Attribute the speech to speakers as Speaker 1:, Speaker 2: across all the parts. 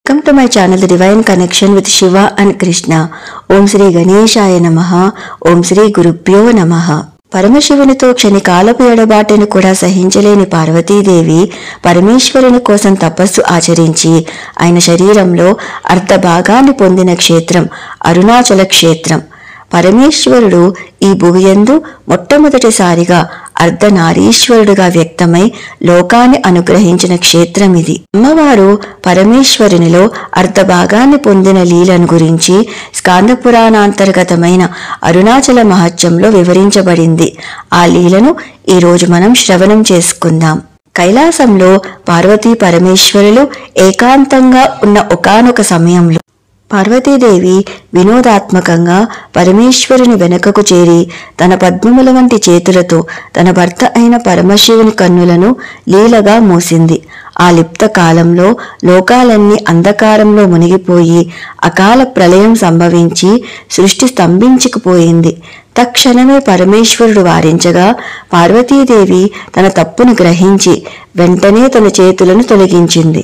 Speaker 1: Come to my channel, The Divine Connection with Shiva and Krishna. Om Sri Ganeshaya Namaha. Om Sri Gurubhyo Namaha. పరమశివునితో క్షణికాలపు ఎడబాటును కూడా సహించలేని పార్వతీదేవి పరమేశ్వరుని కోసం తపస్సు ఆచరించి ఆయన శరీరంలో అర్ధభాగాన్ని పొందిన క్షేత్రం అరుణాచల క్షేత్రం. పరమేశ్వరుడు ఈ భూయందు మొట్టమొదటిసారిగా అర్ధనారీశ్వరుడుగా వ్యక్తమై లోకాన్ని అనుగ్రహించిన క్షేత్రం ఇది. అమ్మవారు పరమేశ్వరునిలో అర్ధభాగాన్ని పొందిన లీలను గురించి స్కాంద పురాణాంతర్గతమైన అరుణాచల మహత్యంలో వివరించబడింది. ఆ లీలను ఈరోజు మనం శ్రవణం చేసుకుందాం. కైలాసంలో పార్వతీ పరమేశ్వరులు ఏకాంతంగా ఉన్న ఒకానొక సమయంలో పార్వతీదేవి వినోదాత్మకంగా పరమేశ్వరుని వెనుకకు చేరి తన పద్మముల వంటి చేతులతో తన భర్త అయిన పరమశివుని కన్నులను లీలగా మూసింది. ఆ లిప్త కాలంలో లోకాలన్నీ అంధకారంలో మునిగిపోయి అకాల ప్రళయం సంభవించి సృష్టి స్తంభించుకుపోయింది. తక్షణమే పరమేశ్వరుడు వారించగా పార్వతీదేవి తన తప్పును గ్రహించి వెంటనే తన చేతులను తొలగించింది.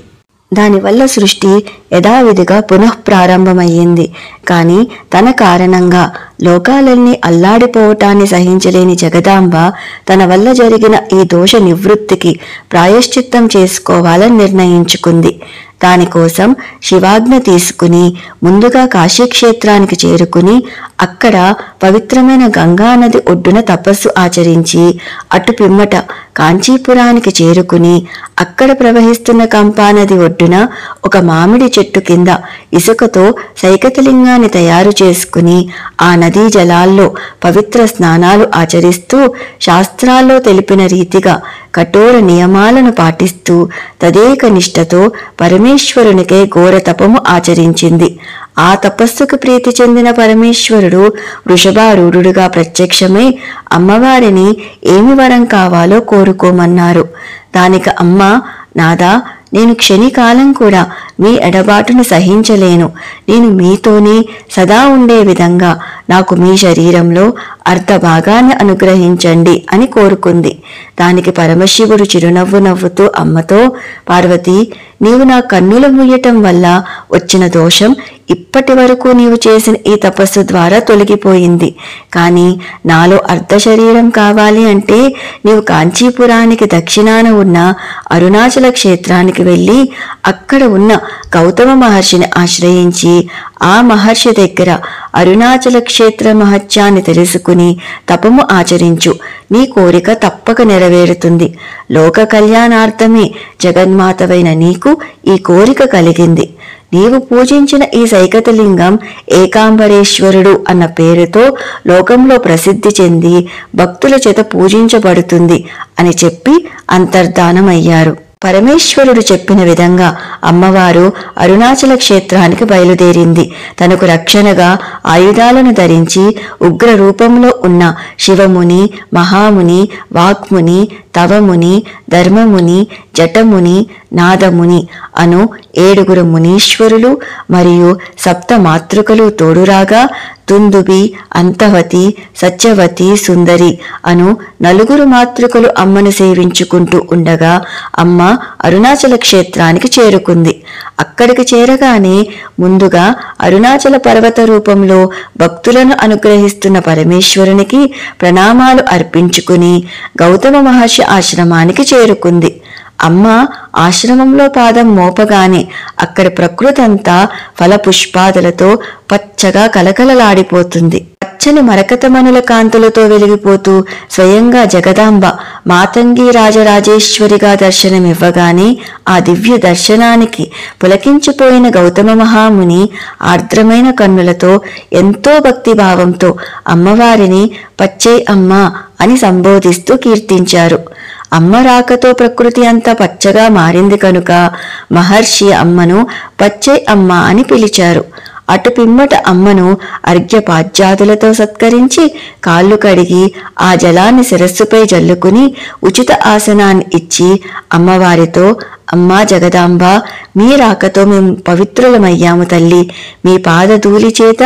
Speaker 1: దానివల్ల సృష్టి యథావిధిగా పునఃప్రారంభమయ్యింది. కానీ తన కారణంగా లోకాలన్నీ అల్లాడిపోవటాన్ని సహించలేని జగదాంబ తన వల్ల జరిగిన ఈ దోష నివృత్తికి ప్రాయశ్చిత్తం చేసుకోవాలని నిర్ణయించుకుంది. దానికోసం శివాజ్ఞ తీసుకుని ముందుగా కాశీక్షేత్రానికి చేరుకుని అక్కడ పవిత్రమైన గంగానది ఒడ్డున తపస్సు ఆచరించి అటు పిమ్మట కాంచీపురానికి చేరుకుని అక్కడ ప్రవహిస్తున్న కంపానది ఒడ్డున ఒక మామిడి చెట్టు కింద ఇసుకతో సైకతలింగాన్ని తయారు చేసుకుని ఆ నదీ జలాల్లో పవిత్ర స్నానాలు ఆచరిస్తూ శాస్త్రాల్లో తెలిపిన రీతిగా కఠోర నియమాలను పాటిస్తూ తదేక నిష్ఠతో పరమేశ్వరునికే ఘోర తపము ఆచరించింది. ఆ తపస్సుకు ప్రీతి చెందిన పరమేశ్వరుడు వృషభారూఢుడుగా ప్రత్యక్షమై అమ్మవారిని ఏమి వరం కావాలో కోరుకోమన్నారు. దానికి అమ్మ, నాదా, నేను క్షణికాలం కూడా మీ ఎడబాటును సహించలేను. నేను మీతోనే సదా ఉండే విధంగా నాకు మీ శరీరంలో అర్ధభాగాన్ని అనుగ్రహించండి అని కోరుకుంది. దానికి పరమశివుడు చిరునవ్వు నవ్వుతూ అమ్మతో, పార్వతి, నీవు నా కన్నులు ముయ్యటం వల్ల వచ్చిన దోషం ఇప్పటి వరకు నీవు చేసిన ఈ తపస్సు ద్వారా తొలగిపోయింది. కానీ నాలో అర్ధ శరీరం కావాలి అంటే నీవు కాంచీపురానికి దక్షిణాన ఉన్న అరుణాచల క్షేత్రానికి వెళ్ళి అక్కడ ఉన్న గౌతమ మహర్షిని ఆశ్రయించి ఆ మహర్షి దగ్గర అరుణాచల క్షేత్ర మహత్యాన్ని తెలుసుకుని తపము ఆచరించు. నీ కోరిక తప్పక నెరవేరుతుంది. లోక కళ్యాణార్థమే జగన్మాతవైన నీకు ఈ కోరిక కలిగింది. నీవు పూజించిన ఈ సైకతలింగం ఏకాంబరేశ్వరుడు అన్న పేరుతో లోకంలో ప్రసిద్ధి చెంది భక్తుల చేత పూజించబడుతుంది అని చెప్పి అంతర్ధానమయ్యారు. పరమేశ్వరుడు చెప్పిన విధంగా అమ్మవారు అరుణాచల క్షేత్రానికి బయలుదేరింది. తనకు రక్షణగా ఆయుధాలను ధరించి ఉగ్ర రూపంలో ఉన్న శివముని, మహాముని, వాగ్ముని, తవముని, ధర్మముని, జటముని, నాదముని అను 7 మునీశ్వరులు మరియు 7 మాతృకలు తోడురాగా దుందుబి, అంతవతి, సత్యవతి, సుందరి అను 4 మాతృకలు అమ్మను సేవించుకుంటూ ఉండగా అమ్మ అరుణాచల క్షేత్రానికి చేరుకుంది. అక్కడికి చేరగానే ముందుగా అరుణాచల పర్వత రూపంలో భక్తులను అనుగ్రహిస్తున్న పరమేశ్వరునికి ప్రణామాలు అర్పించుకుని గౌతమ మహర్షి ఆశ్రమానికి చేరుకుంది. అమ్మ ఆశ్రమంలో పాదం మోపగానే అక్కడ ప్రకృతి అంతా ఫలపుష్పాదులతో పచ్చగా కలకలలాడిపోతుంది. పచ్చని మరకతమనుల కాంతులతో వెలిగిపోతూ స్వయంగా జగదాంబ మాతంగి రాజరాజేశ్వరిగా దర్శనమివ్వగానే ఆ దివ్య దర్శనానికి పులకించిపోయిన గౌతమ మహాముని ఆర్ద్రమైన కన్నులతో ఎంతో భక్తిభావంతో అమ్మవారిని పచ్చై అమ్మ అని సంబోధిస్తూ కీర్తించారు. అమ్మ రాకతో ప్రకృతి అంతా పచ్చగా మారింది కనుక మహర్షి అమ్మను పచ్చై అమ్మ అని పిలిచారు. అటు పిమ్మట అమ్మను అర్ఘ్యపాద్యాదులతో సత్కరించి కాళ్ళు కడిగి ఆ జలాన్ని శిరస్సుపై జల్లుకుని ఉచిత ఆసనాన్ని ఇచ్చి అమ్మవారితో, అమ్మా జగదాంబ, మీ రాకతో మేము పవిత్రులమయ్యాము తల్లి. మీ పాదధూళి చేత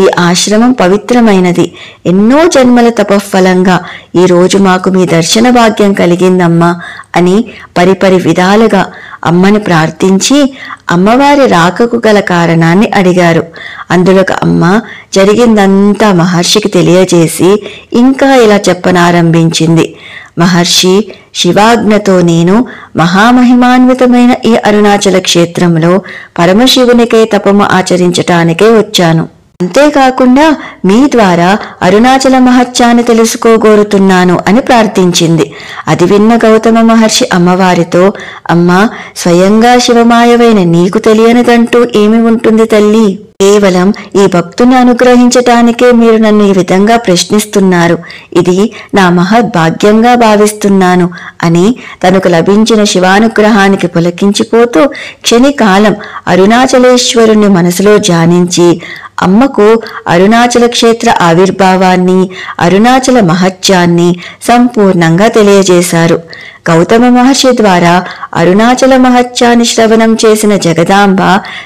Speaker 1: ఈ ఆశ్రమం పవిత్రమైనది. ఎన్నో జన్మల తపఫలంగా ఈ రోజు మాకు మీ దర్శన భాగ్యం కలిగిందమ్మా అని పరిపరి విధాలుగా అమ్మని ప్రార్థించి అమ్మవారి రాకకు గల కారణాన్ని అడిగారు. అందులోకి అమ్మ జరిగిందంతా మహర్షికి తెలియజేసి ఇంకా ఇలా చెప్పనారంభించింది. మహర్షి, శివాజ్ఞతో నేను మహామహిమాన్వితమైన ఈ అరుణాచల క్షేత్రంలో పరమశివునికై తపము ఆచరించటానికే వచ్చాను. అంతేకాకుండా మీ ద్వారా అరుణాచల మహత్యాన్ని తెలుసుకోగోరుతున్నాను అని ప్రార్థించింది. అది విన్న గౌతమ మహర్షి అమ్మవారితో, అమ్మా, స్వయంగా శివమాయవైన నీకు తెలియనిదంటూ ఏమి ఉంటుంది తల్లి? కేవలం ఈ భక్తుని అనుగ్రహించటానికే మీరు నన్ను ఈ విధంగా ప్రశ్నిస్తున్నారు. ఇది నా మహద్భాగ్యంగా భావిస్తున్నాను అని తనకు లభించిన శివానుగ్రహానికి పులకించిపోతూ క్షణికాలం అరుణాచలేశ్వరుని మనసులో ధ్యానించి అమ్మకు అరుణాచల క్షేత్ర ఆవిర్భావాన్ని, అరుణాచల మహత్యాన్ని సంపూర్ణంగా తెలియజేశారు. గౌతమ మహర్షి ద్వారా అరుణాచల మహత్యాన్ని శ్రవణం చేసిన జగదాంబ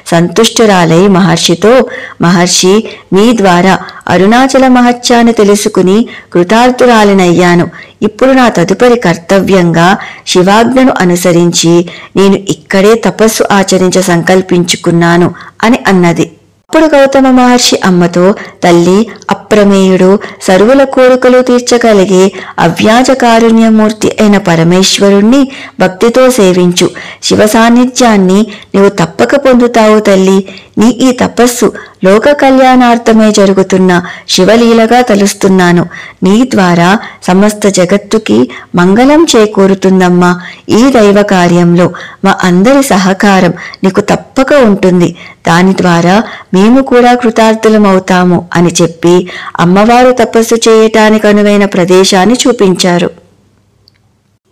Speaker 1: సంతుష్టురాలై మహర్షితో, మహర్షి, మీ ద్వారా అరుణాచల మహత్యాన్ని తెలుసుకుని కృతార్థురాలినయ్యాను. ఇప్పుడు నా తదుపరి కర్తవ్యంగా శివాజ్ఞను అనుసరించి నేను ఇక్కడే తపస్సు ఆచరించ సంకల్పించుకున్నాను అని అన్నది. అప్పుడు గౌతమ మహర్షి అమ్మతో, తల్లి, అప్రమేయుడు, సర్వుల కోరికలు తీర్చగలిగే అవ్యాజ కారుణ్యమూర్తి అయిన పరమేశ్వరుణ్ణి భక్తితో సేవించు. శివ సాన్నిధ్యాన్ని నీవు తప్పక పొందుతావు తల్లి. నీ ఈ తపస్సు లోక కళ్యాణార్థమే జరుగుతున్న శివలీలగా తలుస్తున్నాను. నీ ద్వారా సమస్త జగత్తుకి మంగళం చేకూరుతుందమ్మా. ఈ దైవ కార్యంలో మా అందరి సహకారం నీకు తప్పక ఉంటుంది. దాని ద్వారా మేము కూడా కృతార్థులమవుతాము అని చెప్పి అమ్మవారు తపస్సు చేయటానికి అనువైన ప్రదేశాన్ని చూపించారు.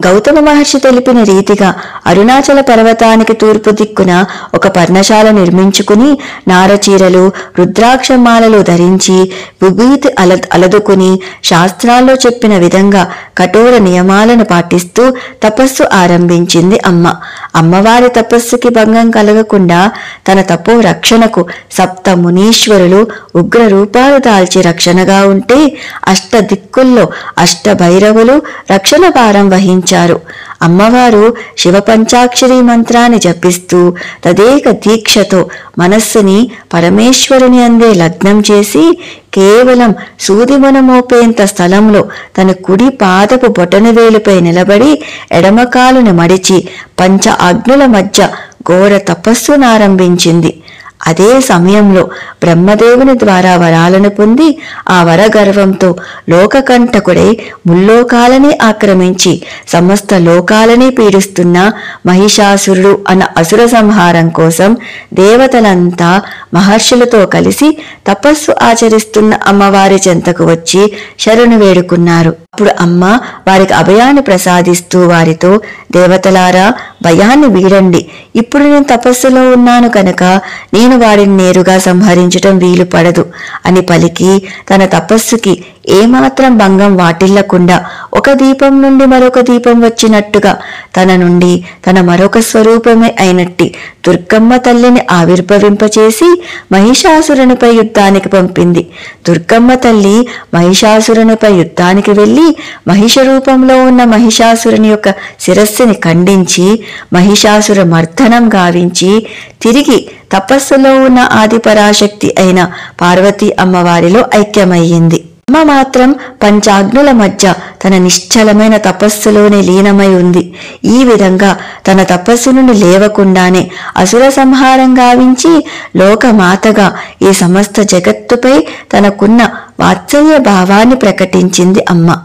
Speaker 1: గౌతమ మహర్షి తెలిపిన రీతిగా అరుణాచల పర్వతానికి తూర్పు దిక్కున ఒక పర్ణశాల నిర్మించుకుని నారచీరలు, రుద్రాక్షమాలలు ధరించి విభూతి అలదుకుని శాస్త్రాల్లో చెప్పిన విధంగా కఠోర నియమాలను పాటిస్తూ తపస్సు ఆరంభించింది అమ్మ. అమ్మవారి తపస్సుకి భంగం కలగకుండా తన తపో రక్షణకు సప్త మునీశ్వరులు ఉగ్ర రూపాలు దాల్చి రక్షణగా ఉంటే అష్ట దిక్కుల్లో అష్ట భైరవులు రక్షణ భారం వహించారు. అమ్మవారు శివ పంచాక్షరి మంత్రాన్ని జపిస్తూ తదేక దీక్షతో మనస్సుని పరమేశ్వరుని అందే లగ్నం చేసి కేవలం సూదిమొన మోపేంత స్థలంలో తన కుడి పాదపు బొటనవేలుపై నిలబడి ఎడమకాలుని మడిచి పంచ అగ్నుల మధ్య ఘోర తపస్సునారంభించింది. అదే సమయంలో బ్రహ్మదేవుని ద్వారా వరాలను పొంది ఆ వరగర్వంతో లోకకంటకుడై ముల్లోకాలని ఆక్రమించి సమస్త లోకాలని పీడిస్తున్న మహిషాసురుడు అన్న అసుర సంహారం కోసం దేవతలంతా మహర్షులతో కలిసి తపస్సు ఆచరిస్తున్న అమ్మవారి చెంతకు వచ్చి శరణు వేడుకున్నారు. అప్పుడు అమ్మ వారికి అభయాన్ని ప్రసాదిస్తూ వారితో, దేవతలారా, భయాన్ని వీడండి. ఇప్పుడు నేను తపస్సులో ఉన్నాను కనుక నేను వారిని నేరుగా సంహరించటం వీలు పడదు అని పలికి తన తపస్సుకి ఏమాత్రం భంగం వాటిల్లకుండా ఒక దీపం నుండి మరొక దీపం వచ్చినట్టుగా తన నుండి తన మరొక స్వరూపమే అయినట్టి దుర్గమ్మ తల్లిని ఆవిర్భవింపచేసి మహిషాసురునిపై యుద్ధానికి పంపింది. దుర్గమ్మ తల్లి మహిషాసురునిపై యుద్ధానికి వెళ్లి మహిష రూపంలో ఉన్న మహిషాసురుని యొక్క శిరస్సుని ఖండించి మహిషాసుర మర్దనం గావించి తిరిగి తపస్సులో ఉన్న ఆదిపరాశక్తి అయిన పార్వతీ అమ్మవారిలో ఐక్యమయ్యింది. అమ్మ మాత్రం పంచాగ్నుల మధ్య తన నిశ్చలమైన తపస్సులోనే లీనమై ఉంది. ఈ విధంగా తన తపస్సు నుండి లేవకుండానే అసుర సంహారం గావించి లోకమాతగా ఈ సమస్త జగత్తుపై తనకున్న వాత్సల్య భావాన్ని ప్రకటించింది అమ్మ.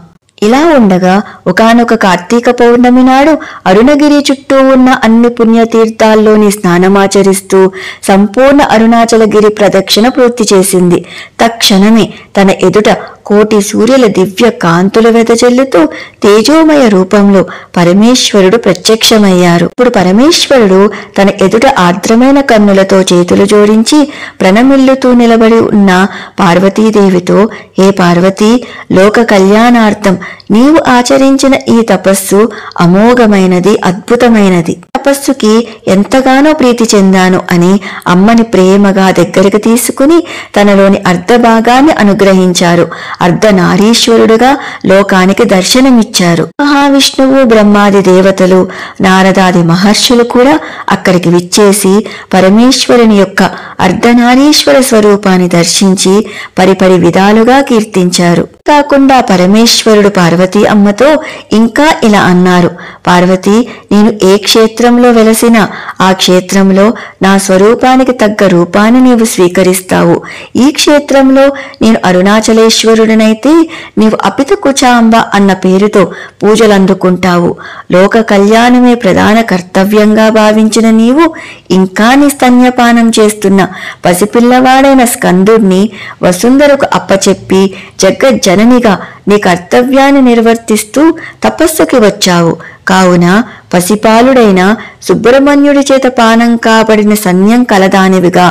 Speaker 1: ఇలా ఉండగా ఒకానొక కార్తీక పౌర్ణమి నాడు అరుణగిరి చుట్టూ ఉన్న అన్ని పుణ్యతీర్థాల్లోని స్నానమాచరిస్తూ సంపూర్ణ అరుణాచలగిరి ప్రదక్షిణ పూర్తి చేసింది. తక్షణమే తన ఎదుట కోటి సూర్యుల దివ్య కాంతులు వెదజల్లుతూ తేజోమయ రూపంలో పరమేశ్వరుడు ప్రత్యక్షమయ్యారు. ఇప్పుడు పరమేశ్వరుడు తన ఎదుట ఆర్ద్రమైన కన్నులతో చేతులు జోడించి ప్రణమిల్లుతూ నిలబడి ఉన్న పార్వతీదేవితో, హే పార్వతీ, లోక కళ్యాణార్థం నీవు ఆచరించిన ఈ తపస్సు అమోఘమైనది, అద్భుతమైనది. తపస్సుకి ఎంతగానో ప్రీతి చెందాను అని అమ్మని ప్రేమగా దగ్గరికి తీసుకుని తనలోని అర్ధభాగాన్ని అనుగ్రహించారు. అర్ధనారీశ్వరుడుగా లోకానికి దర్శనమిచ్చారు. మహావిష్ణువు, బ్రహ్మాది దేవతలు, నారదాది మహర్షులు కూడా అక్కడికి విచ్చేసి పరమేశ్వరుని యొక్క అర్ధనారీశ్వర స్వరూపాన్ని దర్శించి పరిపరి విధాలుగా కీర్తించారు. కాకుండా పరమేశ్వరుడు పార్వతీ అమ్మతో ఇంకా ఇలా అన్నారు: పార్వతి, నేను ఏ క్షేత్రంలో వెలసినా ఆ క్షేత్రంలో నా స్వరూపానికి తగ్గ రూపాన్ని నీవు స్వీకరిస్తావు. ఈ క్షేత్రంలో నేను అరుణాచలేశ్వరుడినైతే నీవు అపిత కుచాంబ అన్న పేరుతో పూజలందుకుంటావు. లోక కళ్యాణమే ప్రధాన కర్తవ్యంగా భావించిన నీవు ఇంకా నీ స్తన్యపానం చేస్తున్న పసిపిల్లవాడైన స్కందుణ్ణి వసుంధరకు అప్పచెప్పి జగజ్జననిగా నీ కర్తవ్యాన్ని నిర్వర్తిస్తూ తపస్సుకి వచ్చావు. కావున పసిపాలుడైన సుబ్రహ్మణ్యుడి చేత పానం కాబడిన సన్యం కలదానివిగా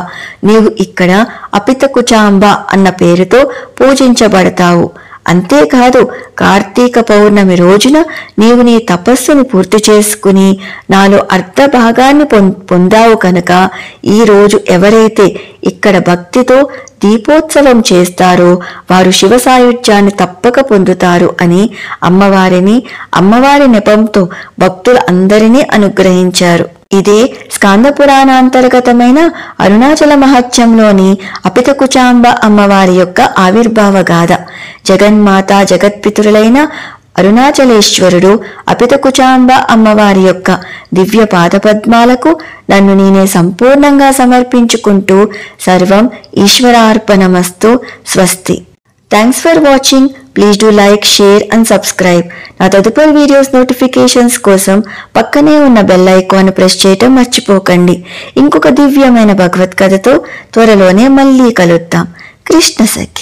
Speaker 1: నీవు ఇక్కడ అపిత కుచాంబ అన్న పేరుతో పూజించబడతావు. అంతేకాదు, కార్తీక పౌర్ణమి రోజున నీవు నీ తపస్సుని పూర్తి చేసుకుని నాలో అర్ధ భాగాన్ని పొందావు కనుక ఈ రోజు ఎవరైతే ఇక్కడ భక్తితో దీపోత్సవం చేస్తారో వారు శివ సాయుధ్యాన్ని తప్పక పొందుతారు అని అమ్మవారి నెపంతో భక్తులు అందరినీ అనుగ్రహించారు. ఇదే స్కాంద పురాణాంతర్గతమైన అరుణాచల మహత్యంలోని అపిత కుచాంబ అమ్మవారి యొక్క ఆవిర్భావ గాథ. జగన్మాత జగత్పితురులైన అరుణాచలేశ్వరుడు అపిత కుచాంబ అమ్మవారి యొక్క దివ్య పాదపద్మాలకు నన్ను నేనే సంపూర్ణంగా సమర్పించుకుంటూ సర్వం ఈశ్వరార్పణమస్తు. స్వస్తి. Thanks for watching. Please do like, share and subscribe. నా తదుపరి వీడియోస్ నోటిఫికేషన్స్ కోసం పక్కనే ఉన్న బెల్ ఐకాన్ ప్రెస్ చేయటం మర్చిపోకండి. ఇంకొక దివ్యమైన భగవత్ కథతో త్వరలోనే మళ్ళీ కలుద్దాం. కృష్ణ సఖి.